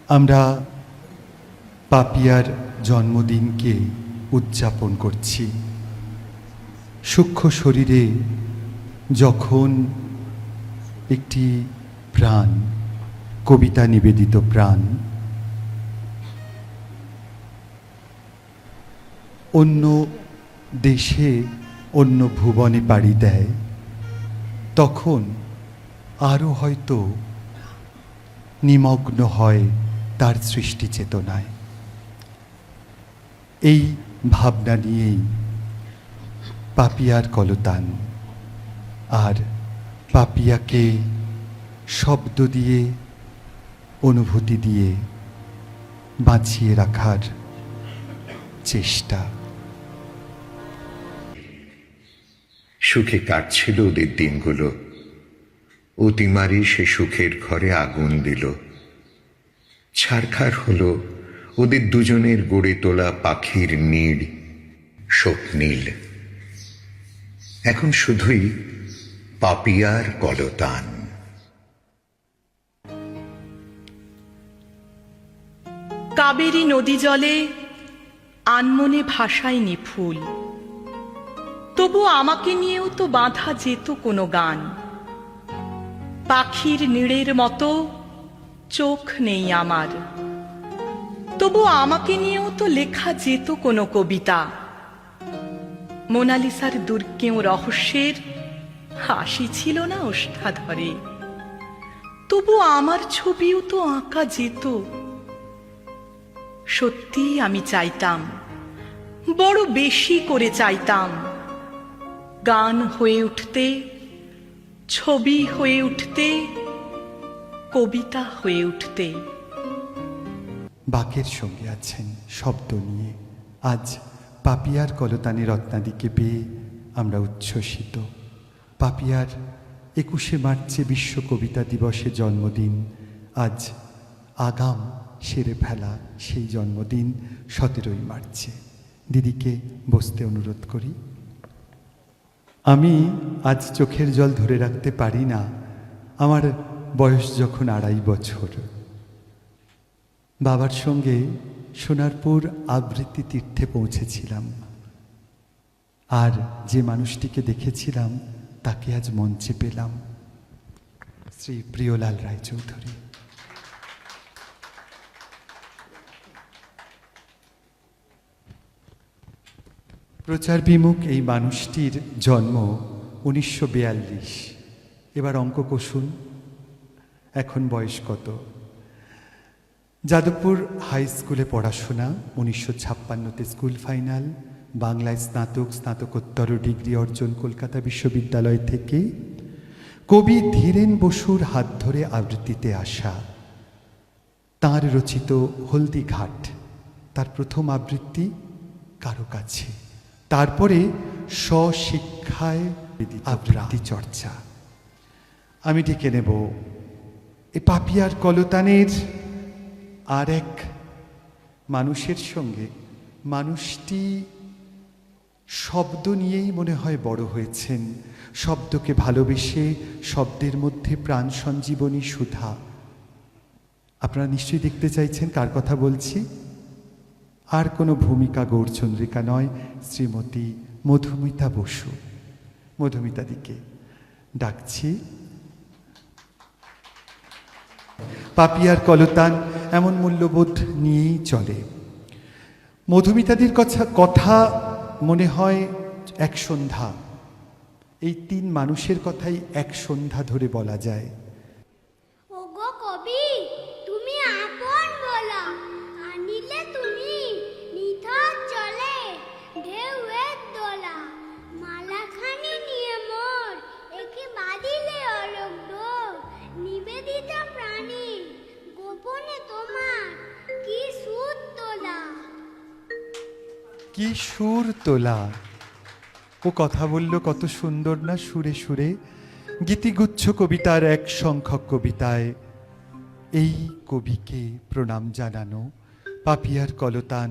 আমরা পাপিয়ার জন্মদিনকে উদযাপন করছি। সূক্ষ্ম শরীরে যখন একটি প্রাণ, কবিতা নিবেদিত প্রাণ, অন্য দেশে অন্য ভুবনে পাড়ি দেয়, তখন আরও হয়তো নিমগ্ন হয় তার সৃষ্টি চেতনায়। এই ভাবনা নিয়েই পাপিয়ার কলতান, আর পাপিয়াকে শব্দ দিয়ে, অনুভূতি দিয়ে বাঁচিয়ে রাখার চেষ্টা। সুখে কাটছিল ওদের দিনগুলো। অতিমারি সে সুখের ঘরে আগুন দিল। ছারখার হলো ওদের দুজনের গড়ে তোলা পাখির নীড়, স্বপ্নীল। এখন শুধুই পাপিয়ার কলতান। কাবেরী নদী জলে আনমনে ভাসায়নি ফুল, তবু আমাকে নিয়েও তো বাঁধা যেত কোনো গান। পাখির নীড়ের মতো চোখ নেই আমার, তবু আমাকে নিয়েও তো লেখা যেত কোনো কবিতা। মোনালিসার দুর্গেও রহস্যের হাসি ছিল না ওষ্ঠাধরে, তবু আমার ছবিও তো আঁকা যেত। সত্যি আমি চাইতাম, বড় বেশি করে চাইতাম, গান হয়ে উঠতে, ছবি হয়ে উঠতে, কবিতা হয়ে উঠতে। বাকের সঙ্গে আছেন শব্দ নিয়ে। আজ পাপিয়ার কলতানে রত্নাদিকে পেয়ে আমরা উচ্ছ্বসিত। পাপিয়ার 21শে মার্চে বিশ্ব কবিতা দিবসে জন্মদিন। আজ আগাম সেরে ফেলা সেই জন্মদিন 17ই মার্চে। দিদিকে বসতে অনুরোধ করি। আমি আজ চোখের জল ধরে রাখতে পারি না। আমার বয়স যখন 2.5 বছর, বাবার সঙ্গে সোনারপুর আবৃত্তি তীর্থে পৌঁছেছিলাম, আর যে মানুষটিকে দেখেছিলাম তাকে আজ মঞ্চে পেলাম, শ্রী প্রিয়লাল রায়চৌধুরী। প্রচার বিমুখ এই মানুষটির জন্ম 1942। এবার অঙ্ক কষুন, এখন বয়স কত? যাদবপুর হাই স্কুলে পড়াশোনা, 1956তে স্কুল ফাইনাল, বাংলায় স্নাতক, স্নাতকোত্তর ডিগ্রি অর্জন কলকাতা বিশ্ববিদ্যালয় থেকে। কবি ধীরেন বসুর হাত ধরে আবৃত্তিতে আসা, তাঁর রচিত হলদিঘাট তার প্রথম আবৃত্তি কারো কাছে। তারপরে স্বশিক্ষায় আবৃত্তি চর্চা। আমি ডেকে নেব এ পাপিয়ার কলতানের আর এক মানুষের সঙ্গে। মানুষটি শব্দ নিয়েই মনে হয় বড় হয়েছেন, শব্দকে ভালোবেসে, শব্দের মধ্যে প্রাণ সঞ্জীবনী সুধা। আপনারা নিশ্চয়ই দেখতে চাইছেন কার কথা বলছি। আর কোনো ভূমিকা গৌরচন্দ্রিকা নয়, শ্রীমতী মধুমিতা বসু। মধুমিতা দিকে ডাকছি। পাপিয়ার কলতান এমন মূল্যবোধ নিয়েই চলে। মধুমিতাদির কথা মনে হয় এক সন্ধ্যা। এই 3 মানুষের কথাই এক সন্ধ্যা ধরে বলা যায়। ওগো কবি, তুমি আপন বলা, আনিলে তুমি নিথর চলে ঢেউয়ের দোলা। মালাখানি নিয়ে মোর একে বাঁধিলে অলোক ডোর। নিবেদিত প্রাণী গোপনে তোমার কি সুর তোলা। কি সুর তোলা! ও কথা বলল কত সুন্দর না, সুরে সুরে। গীতিগুচ্ছ কবিতার এক সংখ্যক কবিতায় এই কবিকে প্রণাম জানানো। পাপিয়ার কলতান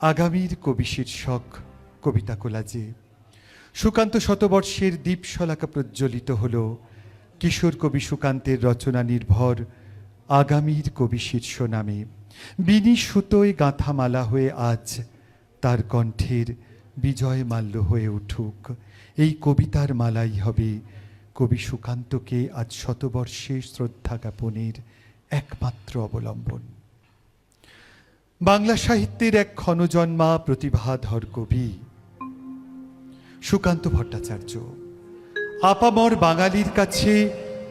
আগামীর কবি শীর্ষক কবিতা কোলাজে সুকান্ত শতবর্ষের দীপশলাকা প্রজ্বলিত হল। কিশোর কবি সুকান্তের রচনা নির্ভর আগামীর কবি শীর্ষ নামে বিনি সুতোয় গাঁথামালা হয়ে আজ তার কণ্ঠের বিজয় মাল্য হয়ে উঠুক। এই কবিতার মালাই হবে কবি সুকান্তকে আজ শতবর্ষে শ্রদ্ধা জ্ঞাপনের একমাত্র অবলম্বন। বাংলা সাহিত্যের এক ক্ষণজন্মা প্রতিভাধর কবি সুকান্ত ভট্টাচার্য আপামর বাঙালির কাছে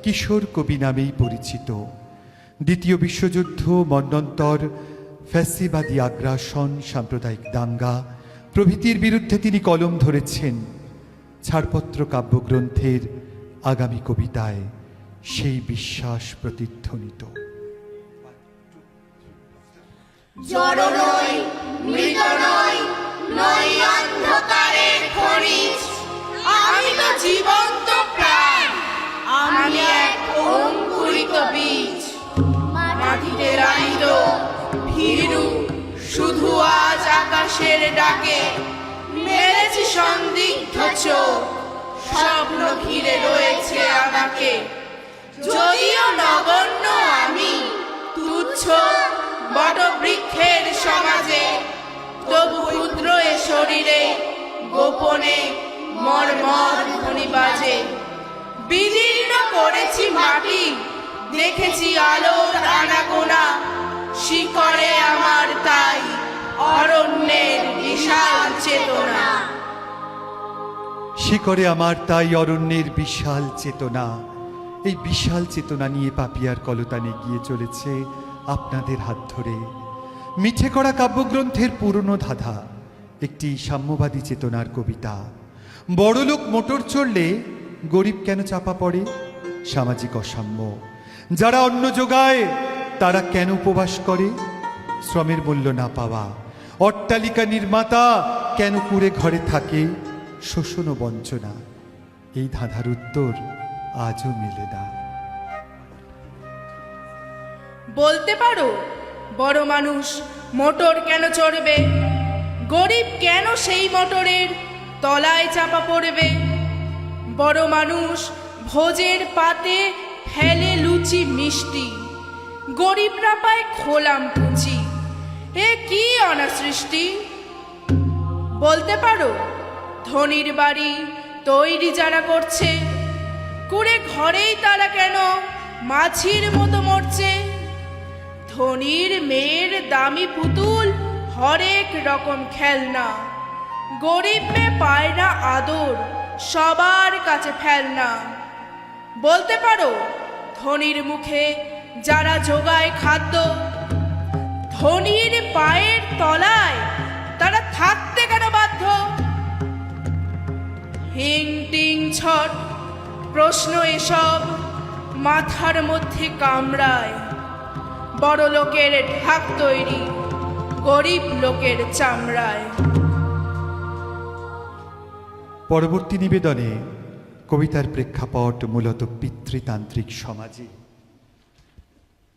কিশোর কবি নামেই পরিচিত। দ্বিতীয় বিশ্বযুদ্ধ, মন্বন্তর, ফ্যাসিবাদী আগ্রাসন, সাম্প্রদায়িক দাঙ্গা প্রভৃতির বিরুদ্ধে তিনি কলম ধরেছেন। ছাড়পত্র কাব্যগ্রন্থের আগামী কবিতায় সেই বিশ্বাস প্রতিধ্বনিত। জড় নই, মৃত নই, নই অন্ধকারের খনিজ, আমি তো জীবন্ত প্রাণ, আমি এক অঙ্কুরিত বীজ। মাটিতে রাইত ভীরু শুধু আজ আকাশের ডাকে, মেরেছি সন্দিগ্ধ চোখ, স্বপ্ন ঘিরে রয়েছে আমাকে। যদিও নগণ্য আমি, তুচ্ছ বটবৃক্ষের সমাজে, তবু ক্ষুদ্র এ শরীরে গোপনে মর্মর ধ্বনি বাজে। বিদীর্ণ করেছি মাটি, দেখেছি আলোর আনাগোনা, শিকড়ে আমার তাই অরণ্যের বিশাল চেতনা। শিকড়ে আমার তাই অরণ্যের বিশাল চেতনা। এই বিশাল চেতনা নিয়ে পাপিয়ার কলতান এগিয়ে চলেছে আপনাদের হাত ধরে। মিঠে করা কাব্যগ্রন্থের পুরনো ধাঁধা, একটি সাম্যবাদী চেতনার কবিতা। বড়লোক মোটর চড়লে গরিব কেন চাপা পড়ে? সামাজিক অসাম্য। যারা অন্ন যোগায় তারা কেন উপবাস করে? শ্রমের মূল্য না পাওয়া। অট্টালিকা নির্মাতা কেন কুড়ে ঘরে থাকে? শোষণ ও বঞ্চনা। এই ধাঁধার উত্তর আজও মেলে না। বলতে পারো বড় মানুষ মোটর কেন চড়বে? গরিব কেন সেই মোটরের তলায় চাপা পড়বে? বড় মানুষ ভোজের পাতে ফেলে লুচি মিষ্টি, গরিবরা পায় খোলাম কুচি। এ কি অনাসৃষ্টি? বলতে পারো ধনির বাড়ি তৈরি যারা করছে, কুড়ে ঘরেই তারা কেন মাছির মতো মরছে? ধনির মেয়ের দামি পুতুল, হরেক রকম খেলনা, গরিব মেয়ে পায় না আদর, সবার কাছে ফেলনা। বলতে পারো ধনির মুখে যারা জোগায় খাদ্য, ধনির পায়ের তলায় তারা থাকতে কেন বাধ্য? হিং টিং ছট প্রশ্ন এসব মাথার মধ্যে কামড়ায়। বড় লোকের ঢাক তৈরি, গরিব লোকের চামড়ায়। পরবর্তী নিবেদনে কবিতার প্রেক্ষাপট মূলত পিতৃতান্ত্রিক সমাজে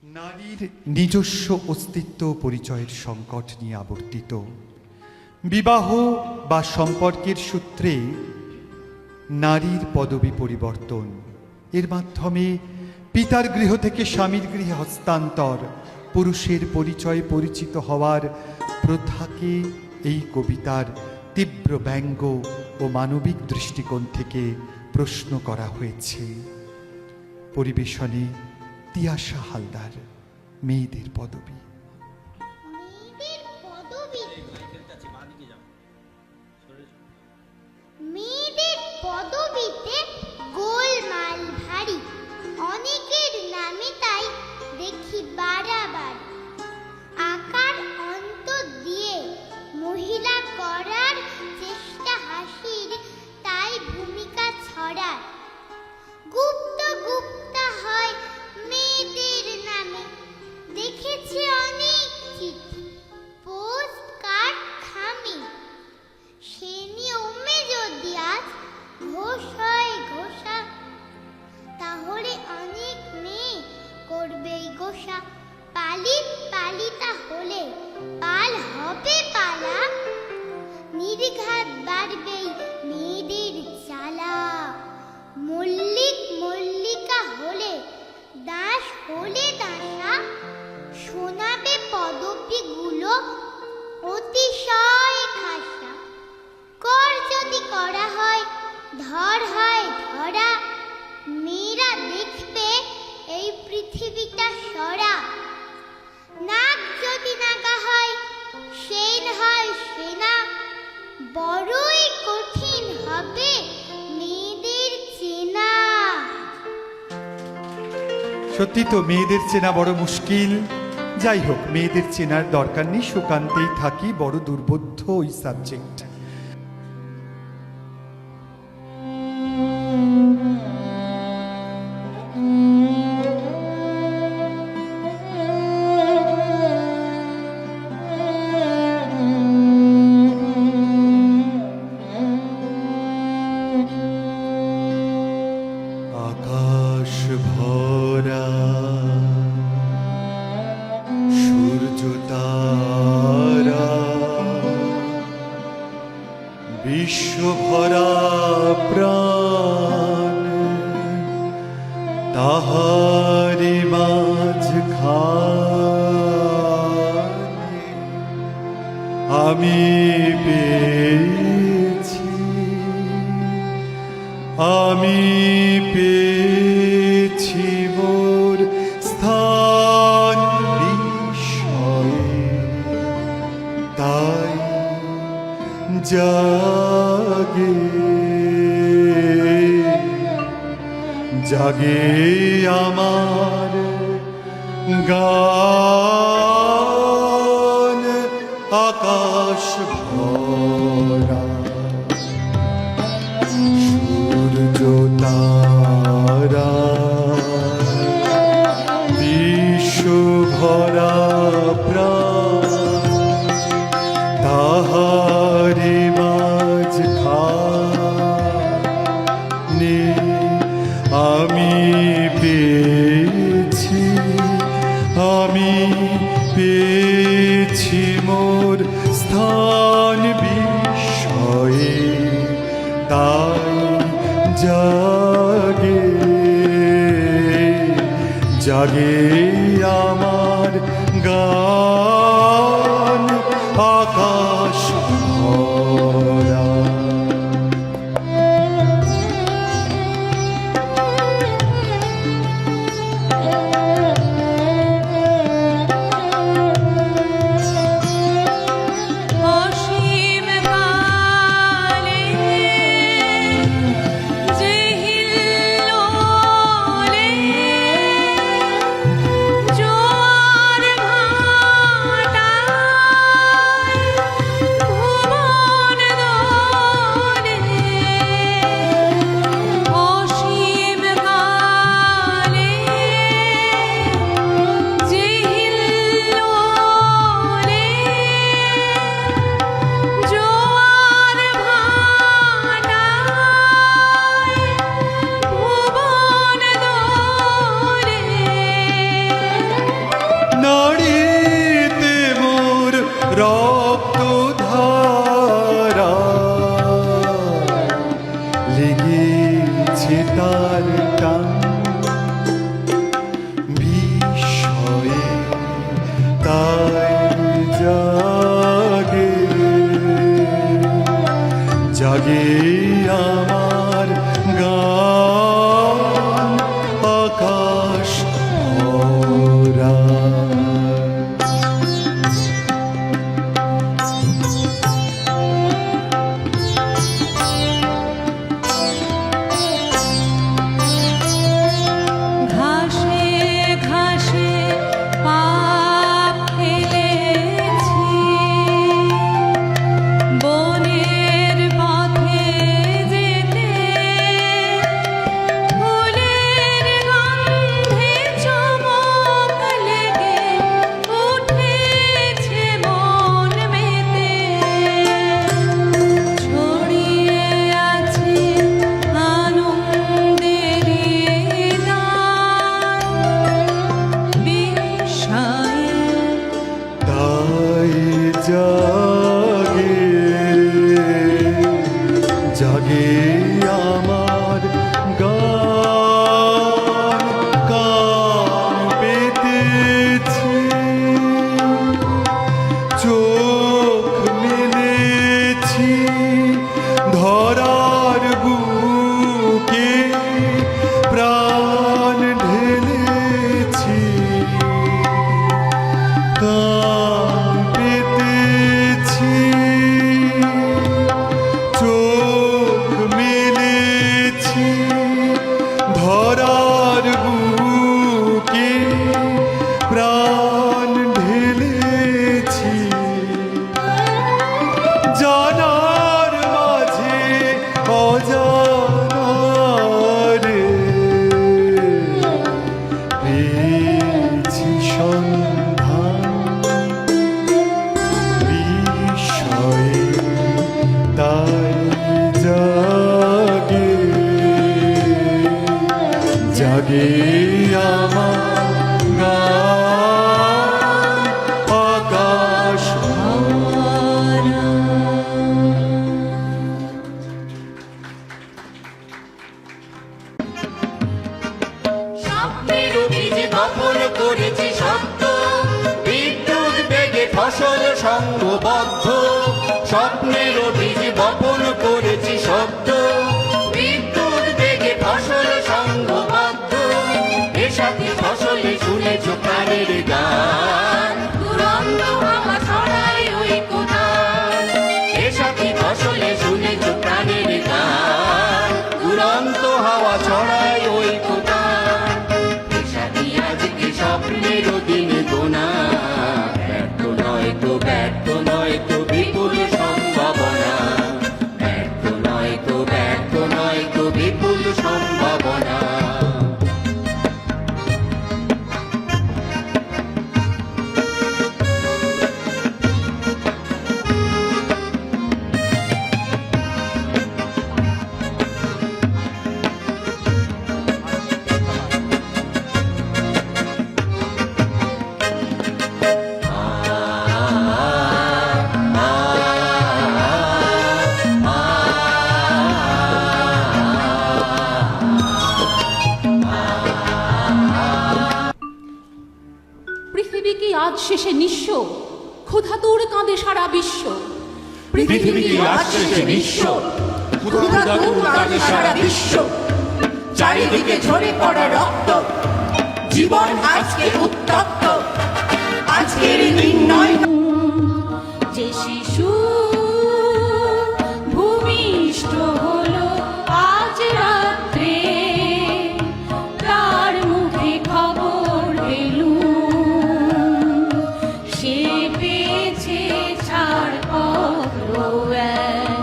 নারীর নিজস্ব অস্তিত্ব পরিচয়ের সংকট নিয়ে আবর্তিত। বিবাহ বা সম্পর্কের সূত্রে নারীর পদবি পরিবর্তন, এর মাধ্যমে পিতার গৃহ থেকে স্বামীর গৃহে হস্তান্তর, পুরুষের পরিচয়ে পরিচিত হওয়ার প্রথাকে এই কবিতার তীব্র ব্যঙ্গ ও মানবিক দৃষ্টিকোণ থেকে প্রশ্ন করা হয়েছে। পরিবেশনে তিয়াশা হালদার, মেয়েদের পদবি। মেয়েদের পদবিতে গোলমাল ভারী, অনেকের নামে তাই দেখি বাড়াবার। আকার অন্ত দিয়ে মহিলা করার চেষ্টা হাসির, তাই ভূমিকা ছড়ার। গুপ্ত গুপ্তা হয় মেয়েদের নামে, দেখেছি অনেক চিঠি, পোস্ট কার্ড খামি। সে নিয়মে যদি আজ ঘোষ হয় ঘোষা, তাহলে অনেক মেয়ে করবেই গোসা। পালিত পালিতা হলে পাল হবে পালা, নির্ঘাত বাড়বেই মেয়েদের জ্বালা। মল্লিক মল্লিকা হলে দাস হলে দাসা, অতিশয় খাসা। কর যদি করা হয়, ধর হয় ধরা, মেয়েরা দেখবে এই পৃথিবীটা সরা। নাক যদি নাগা হয়, সেন হয় সেনা, বড়ই কঠিন হবে মেয়েদের চেনা। সত্যি তো মেয়েদের চেনা বড় মুশকিল। যাই হোক, মেয়েদের চেনার দরকার নেই, সুকান্তেই থাকি, বড় দুর্বোধ্য ওই সাবজেক্ট। আকাশ ভরা সূর্য তারা, বিশ্ব ভরা প্রাণ, তাহারি মাঝখানে আমি পেয়েছি, আমি পেয়েছি মোর স্থান বিষয়ে। তাই জাগে জাগে আমার গান, আকাশ ভরা সূর্য তারা, বিশ্ব ভরা প্রাণ, তাহারি মাঝখানে আমি পেয়েছি, আমি পেয়েছি মোর স্থান বিষয়ে। তাই জাগে জাগে আমার গান, আকাশ ভরা। অসীম কালে যে হিল্লোলে জোয়ার ভাটায় ভুবন দোলে। অসীম কালে যে হিল্লোলে জোয়ার ভাটায় ভুবন দোলে। নাড়িতে মোর রক্ত ধারা, লেগেছে তার টান বিষয়ে। তাই জাগে জাগে আমার গান, আকাশ ভরা। ঘাসে ঘাসে পা ফেলেছি, বনের পথে যেতে স্বপ্নের বীজ বপন করেছি শব্দ, বিদ্যুৎ বেগে ফসল সংঘবদ্ধ, এ সাথী ফসলে শুনেছ প্রাণের গান, দুরন্ত হাওয়া ছড়ায় ঐকতান, এ সাথী ফসলে শুনেছ প্রাণের গান, দুরন্ত হাওয়া ছড়ায় ঐকতান, এ সাথী আজকে স্বপ্নের দিন গোনা, ব্যর্থ নয় তো ব্যর্থ নয় তো বিপুল সম্ভাবনা, ব্যর্থ নয় তো ব্যর্থ নয় তো বিপুল সম্ভাবনা। পৃথিবী কি আজ শেষে নিঃস্ব, ক্ষুধাতুর কাঁদে সারা বিশ্ব। পৃথিবী কি আজ শেষে নিঃস্ব, ক্ষুধাতুর কাঁদে সারা বিশ্ব, চারিদিকে ঝরে পড়া রক্ত, জীবন আজকে উত্তপ্ত, আজকের দিন নয় যে শিশু ভূমিষ্ঠ হলো আজ রাত্রে, তার মুখে খবর পেলুম, সে পেয়েছে ছাড়পত্র এক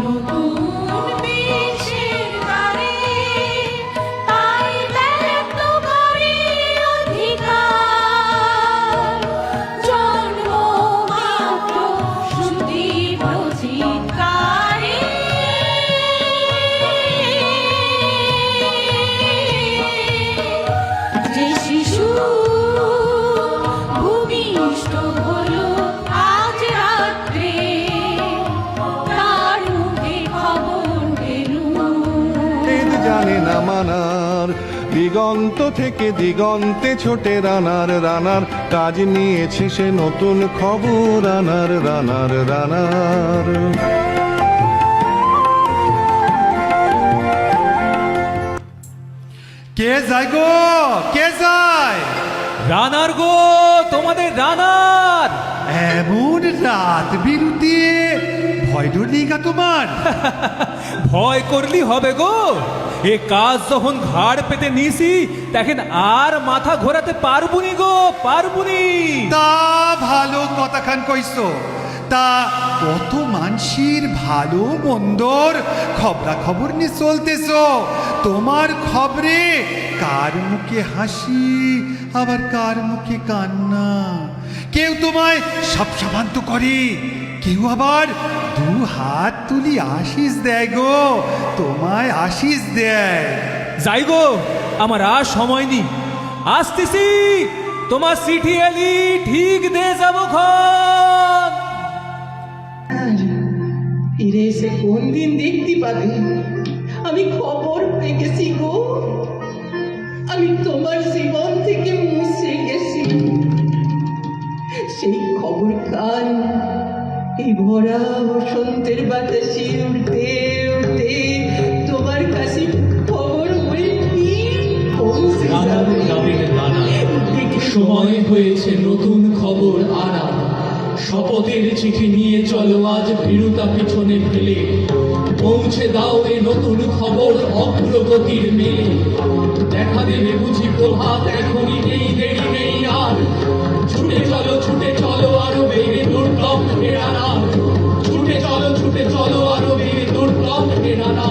নতুন বিশ্বের দ্বারে, তাই ব্যক্ত করে অধিকার, জন্মমাত্র সুতীব্র চিৎকারে। যে শিশু ভূমিষ্ঠ হলো আজ রাত্রে, তার মুখে খবর পেলুম। ভেদ জানে না মানার, দিগন্ত থেকে দিগন্তে ছোটে রানার, রানার কাজ নিয়েছে সে নতুন খবর রানার, রানার রানার। কে যায় গো, কে যায়? রানার গো, তোমাদের রানার। এমন রাত বিরুতে ভয় ডর নেই গা তোমার? ভয় করলি হবে গো, এ কাজ যখন ঘাড় পেতে নিছি দেখেন আর মাথা ঘোরাতে পারবুনি গো, পারবুনি। তা ভালো কথাখান কইছো। তা কত মানসির ভালো মন্দর খবরা খবর নিয়ে চলতেছ, তোমার খবরে কার মুখে হাসি আবার কার মুখে কান্না, কেউ তোমায় সাবধান করে, কেউ আবার দু হাত তুলি আশিস দেয় গো, তোমায় আশিস দেয়। যাই গো, আমার আর সময় নেই, আসতেছি, তোমার চিঠি এলি ঠিক দিয়ে যাবো খন। ফিরে এসে কোন দিন দেখতে পাবে আমি খবর পেয়ে গেছি গো, আমি তোমার জীবন থেকে মুছে গেছি, সেই খবর কাল এই ভরা বসন্তের বাতাসে উড়তে উড়তে তোমার কাছে খবর হয়ে পৌঁছে যাবে। সময় হয়েছে নতুন খবর আনা, শপথের চিঠি নিয়ে চলো আজ ভীরুতা পিছনে ফেলে, পৌঁছে দাও এ নতুন খবর অগ্রগতির মেলে, দেখা দেবে বুঝি প্রভাত এখনই নেই, দেরি নেই আর, ছুটে চলো আরো বেগে দুর্লভ এড়ানা, ছুটে চলো আরো বেগে দুর্লভ এড়ানা।